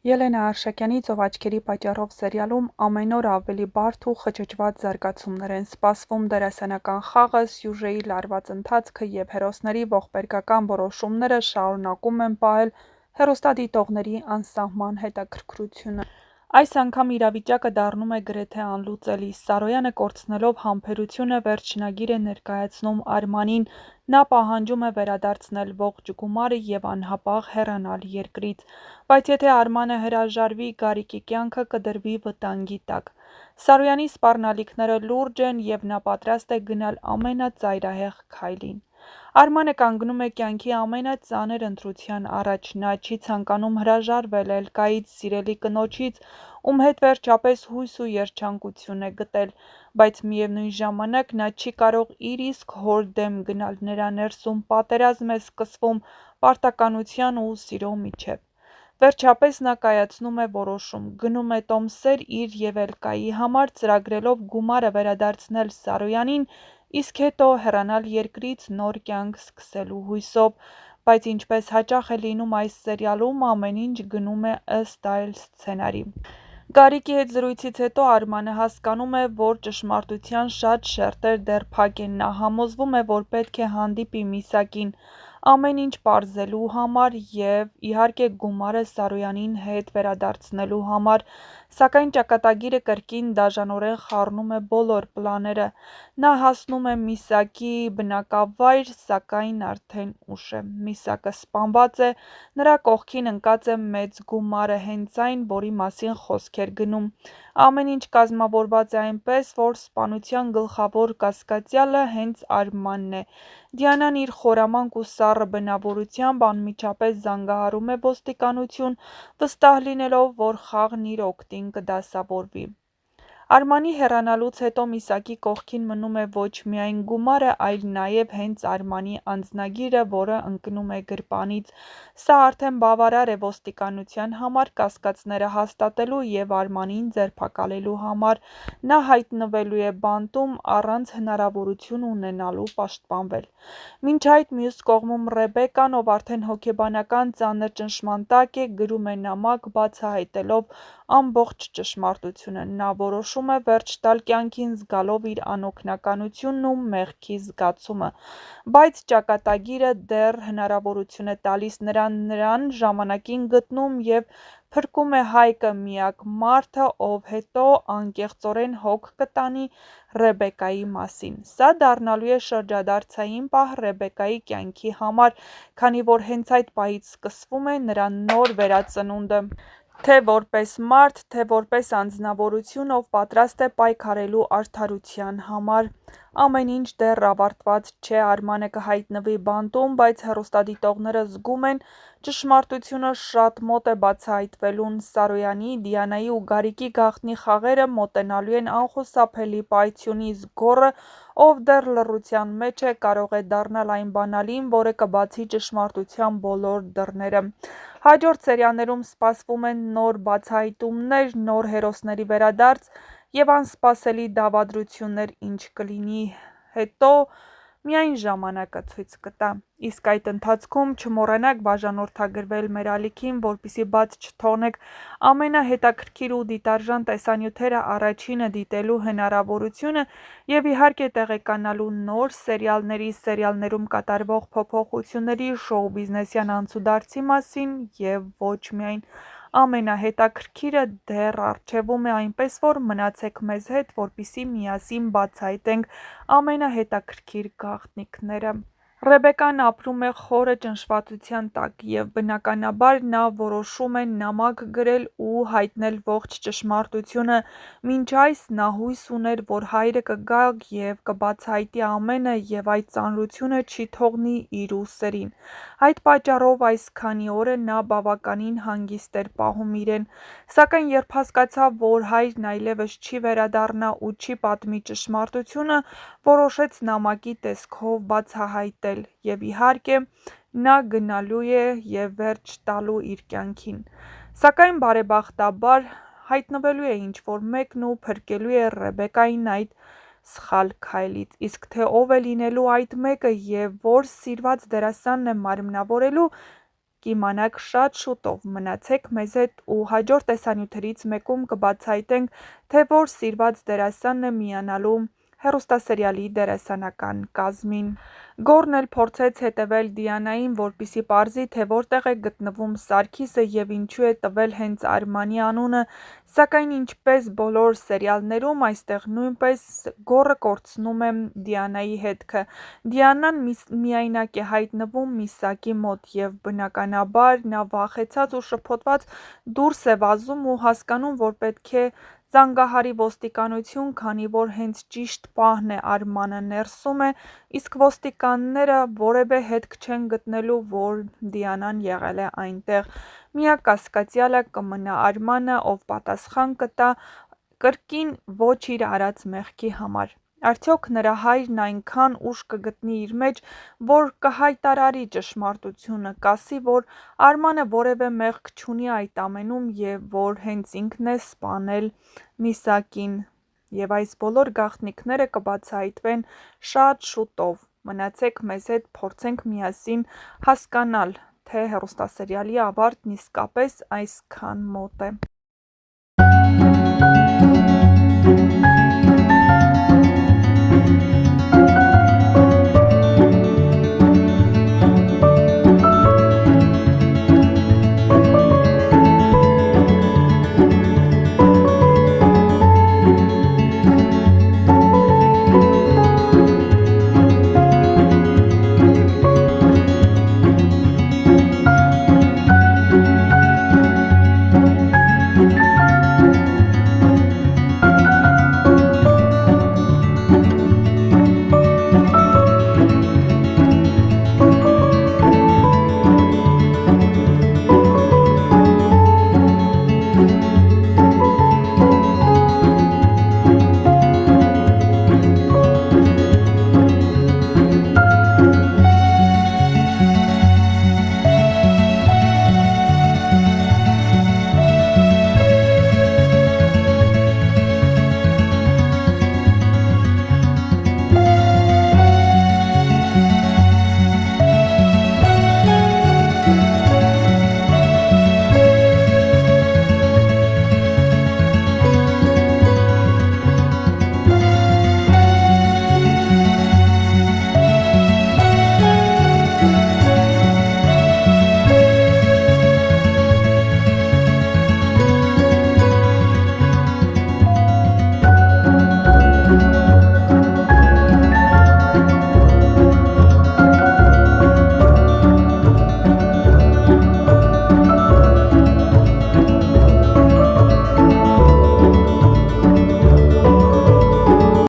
Ելենա Արշակյանի «Ծով աչքերի պատճառով» սերիալում ամեն օր ավելի բարդ ու խճճված զարգացումներ են սպասվում դերասանական խաղը, սյուժեի լարված ընթացքը և հերոսների ողբերգական որոշումները շարունակում են պահել հեռուստադիտողների անսահման հետաքրքրությունը։ Այս անգամ իրավիճակը դառնում է գրեթե անլուծելի։ Սարոյանը կորցնելով համբերությունը վերջնագիր է ներկայացնում Արմանին, նա պահանջում է վերադարձնել ողջ գումարը և անհապաղ հեռանալ երկրից, բայց եթե Արմանը հրաժարվի, Գարիկի կյանքը կդրվի վտանգի տակ։ Սարոյանի սպառնալիքները լուրջ են և նա պատրաստ է գնալ ամենածայրահեղ քայլին։ Արմանը կանգնում է կյանքի ամենածանր ընտրության առաջ, նա չի ցանկանում հրաժարվել Էլկայից, սիրելի կնոջից, ում հետ վերջապես հույս ու երջանկություն է գտել, բայց միևնույն ժամանակ նա չի կարող իր իսկ հոր դեմ գնալ, նրա ներսում պատերազմ է սկսվում պարտականության ու սիրո միջև։ Վերջապես նա կայացնում է որոշում, գնում է տոմսեր իր և Էլկայի համար, ծրագրելով գումարը վերադարձնել Սարոյանին, իսկ հետո հեռանալ երկրից նոր կյանք սկսելու հույսով, բայց ինչպես հաճախ է լինում այս սերիալում, ամեն ինչ գնում է ըստ այլ սցենարի։ Գարիկի հետ զրույցից հետո Արմանը հասկանում է, որ ճշմարտության շատ շերտեր դեռ փակ են, նա համոզվում է, որ պետք է հանդիպի Միսակին ամեն ինչ պարզելու համար և, իհարկե, գումարը Սարոյանին հետ վերադարձնելու համար, սակայն ճակատագիրը կրկին դաժանորեն խառնում է բոլոր պլանները։ Նա հասնում է Միսակի բնակավայր, սակայն արդեն ուշ է։ Միսակը սպանված է, նրա կողքին ընկած է մեծ գումարը, հենց այն, որի մասին խոսք էր գնում։ Ամեն ինչ կազմավորված է այնպես, որ սպանության գլխավոր կասկածյալը հենց Արմանն է։ Դիանան իր խորամանկ ու սառը բնավորությամբ անմիջապես զանգահարում է ոստիկանություն, վստահ լինելով, որ խաղն իր օգտին կդասավորվի։ Արմանի հեռանալուց հետո Միսակի կողքին մնում է ոչ միայն գումարը, այլ նաև հենց Արմանի անձնագիրը, որը ընկնում է գրպանից։ Սա արդեն բավարար է ոստիկանության համար կասկածները հաստատելու և Արմանին ձերբակալելու համար։ Նա հայտնվելու է բանտում առանց հնարավորություն ունենալու պաշտպանվել։ Մինչ այդ մյուս կողմում Ռեբեկան, ով արդեն հոգեբանական ծանր ճնշման տակ է, գրում է նամակ բացահայտելով ամբողջ ճշմարտությունը։ Նա որոշում է վերջ տալ կյանքին զգալով իր անօգնականությունն ու մեղքի զգացումը, բայց ճակատագիրը դեռ հնարավորություն է տալիս նրան ժամանակին գտնում և փրկում է Հայկը, միակ մարդը, ով հետո անկեղծորեն հոգ կտանի Ռեբեկայի մասին։ Սա դառնալու է շրջադարձային պահ Ռեբեկայի կյանքի համար, քանի որ հենց այդ պահից սկսվում է նրա նոր վերածնունդը, թե որպես մարդ, թե որպես անձնավորություն, ով պատրաստ է պայքարելու արդարության համար։ Ամեն ինչ դեռ ավարտված չէ, Արմանը կհայտնվի բանտում, բայց հեռուստադիտողները զգում են ճշմարտությունը շատ մոտ է բացահայտվելուն։ Սարոյանի, Դիանայի ու Գարիկի գաղտնի խաղերը մոտենալու են անխուսափելի պայթյունի, իսկ գոռը, ով դեռ լռության մեջ է, կարող է դառնալ այն բանալին, որը կբացի ճշմարտության բոլոր դռները։ Հաջորդ սերիաներում սպասվում են նոր բացահայտումներ, նոր հերոսների վերադարձ և անսպասելի դավադրություններ, ինչ կլինի հետո, միայն ժամանակը ցույց կտա։ Իսկ այդ ընթացքում չմոռանաք բաժանորդագրվել մեր ալիքին, որպեսզի բաց չթողնեք ամենահետաքրքիր ու դիտարժան տեսանյութերը առաջինը դիտելու հնարավորությունը և իհարկե տեղեկանալու նոր սերիալների, սերիալներում կատարվող փոփոխությունների, շոու-բիզնեսյան անցուդարձի մասին և ոչ միայն ամենահետաքրքիրը դեռ առջևում է, այնպես որ մնացեք մեզ հետ, որպեսզի միասին բացահայտենք ամենահետաքրքիր գաղտնիքները։ Ռեբեկան ապրում է խորը ճնշվածության տակ և բնականաբար նա որոշում է նամակ գրել ու հայտնել ողջ ճշմարտությունը։ Մինչ այս նա հույս ուներ, որ հայրը կգա և կբացահայտի ամենը և այդ ծանրությունը չի թողնի իր ուսերին։ Այդ պատճառով այս քանի օրը նա բավականին հանգիստ էր պահում իրեն, սակայն երբ հասկացավ, որ հայրն այլևս չի վերադառնա ու չի պատմի ճշմարտությունը, որոշեց նամակի տեսքով բացահայտել, և իհարկե նա գնալու է և վերջ տալու իր կյանքին։ Սակայն բարեբախտաբար հայտնվելու է ինչ-որ մեկն ու փրկելու է Ռեբեկային այդ սխալ քայլից, իսկ թե ով է լինելու այդ մեկը և որ սիրված դերասանն է մարմնավորելու, կիմանաք շատ շուտով։ Մնացեք մեզ հետ ու հաջորդ տեսանյութերից մեկում կբացահայտենք, թե որ սիրված դերասանն է միանալու հեռուստասերիալի դերասանական կազմին։ Գորն էլ փորձեց հետևել Դիանային, որպեսզի պարզի, թե որտեղ է գտնվում Սարգիսը և ինչու է տվել հենց Արմանի անունը, սակայն ինչպես բոլոր սերիալներում, այստեղ նույնպես Գորը կորցնում է Դիանայի հետքը։ Դիանան միայնակ է հայտնվում Միսակի մոտ և բնականաբար նա վախեցած ու շփոթված դուրս է վազում ու հասկանում, որ պետք է զանգահարի ոստիկանություն, քանի որ հենց ճիշտ պահն է Արմանը ներսում է, իսկ ոստիկանները որևէ հետք չեն գտնելու, որ Դիանան եղել է այնտեղ։ Միակ կասկածյալը կմնա Արմանը, ով պատասխան կտա կրկին ոչ իր արած մեղքի համար։ Արդյոք նրա հայրն այնքան ուժ կգտնի իր մեջ, որ կհայտարարի ճշմարտությունը, կասի, որ Արմանը որևէ մեղք չունի այդ ամենում և որ հենց ինքն է սպանել Միսակին։ Եվ այս բոլոր գաղտնիքները կբացահայտվեն շատ շուտով։ Մնացեք մեզ հետ, փորձենք միասին հասկանալ, թե հեռուստասերիալի ավարտն իսկապես այսքան մոտ է։